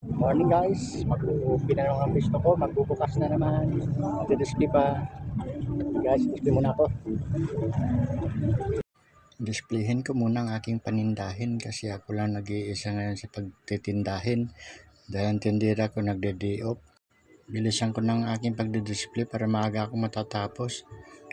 Morning guys, mag-open na naman ang pisto ko, magbubukas na naman. Display pa. Guys, display muna ako. Displayhin ko muna ang aking panindahin kasi ako lang nag-iisa ngayon sa pagtitindahin. Dahil ang tindera ko nagde-day off. Bilisan ko ng aking pagdi-display para maaga ako matatapos.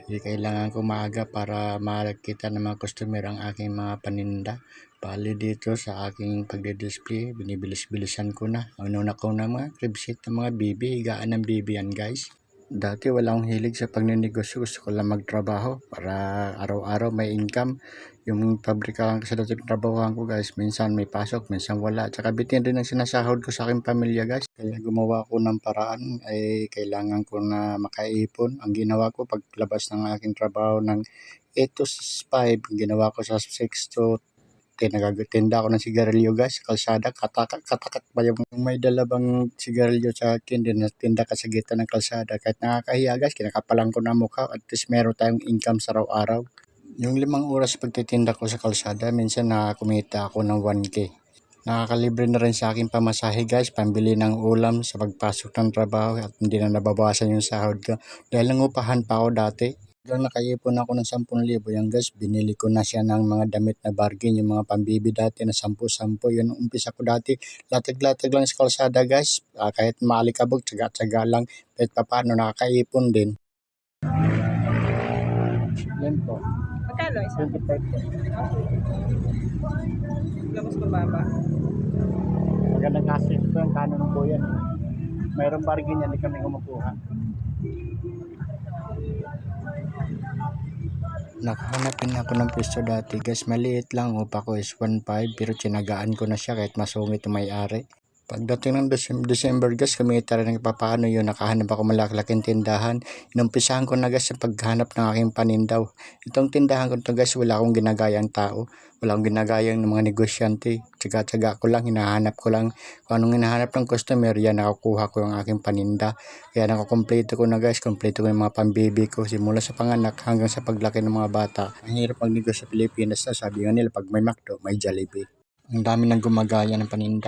Hindi kailangan ko maaga para makita ng mga customer ang aking mga paninda. Bali dito sa aking pagdi-display, binibilis-bilisan ko na. Ang una ko na mga crib sheet ng mga bibi, higaan ng bibi yan guys. Dati wala akong hilig sa pagninegosyo, gusto ko lang magtrabaho para araw-araw may income. Yung pabrika kasi dati trabahoan ko guys, minsan may pasok, minsan wala. Tsaka bitin rin ang sinasahod ko sa aking pamilya guys. Kaya gumawa ko ng paraan ay kailangan ko na makaipon. Ang ginawa ko paglabas ng aking trabaho ng 8 to 5, ginawa ko sa 6 to nagtinda ako ng sigarilyo guys sa kalsada, katakat pa yung may dalabang sigarilyo sa akin, din tinda ka sa gitna ng kalsada. Kahit nakakahiya guys, kinakapalan ko na mukha, at least meron tayong income sa araw-araw. Yung 5 oras pagtitinda ko sa kalsada, minsan nakakumita ako ng 1K. Nakakalibre na rin sa akin pamasahe guys, pambili ng ulam sa pagpasok ng trabaho, at hindi na nababawasan yung sahod ko. Dahil nangupahan pa ako dati. Hanggang nakaipon ako ng 10,000 yan guys, binili ko na siya ng mga damit na bargain, yung mga pambibi dati na 10-10, yun ang umpisa ko dati. Latag-latag lang sa kalsada guys, kahit maalikabog, tsaga-tsaga lang, kahit papaano nakakaipon din. Yan po, Magkano isa? 25 po. Mas mababa. Magandang kasi ito yung kanon po yan. Mayroong bargain yan, hindi kami kumukuha. Nakahanapin ako ng pwesto dati guys, maliit lang, upa ko is 1.5 pero tinagaan ko na siya kahit masungit yung may-ari. Pagdating ng December guys, kumita rin ng papaano yun, nakahanap ako malaki-laking tindahan. Inumpisahan ko na guys sa paghanap ng aking panindaw. Itong tindahan ko to guys, wala akong ginagayang tao, wala akong ginagayang ng mga negosyante. Tsaga-tsaga ko lang, hinahanap ko lang kung anong hinahanap ng customer, yan nakukuha ko yung aking paninda. Kaya nakukumpleto ko na guys, kumpleto ko yung mga pambibi ko simula sa panganak hanggang sa paglaki ng mga bata. Ang hirap magnegosyo sa Pilipinas na, sabi nga nila pag may McDo, may Jollibee. Ang dami nang gumagaya ng paninda.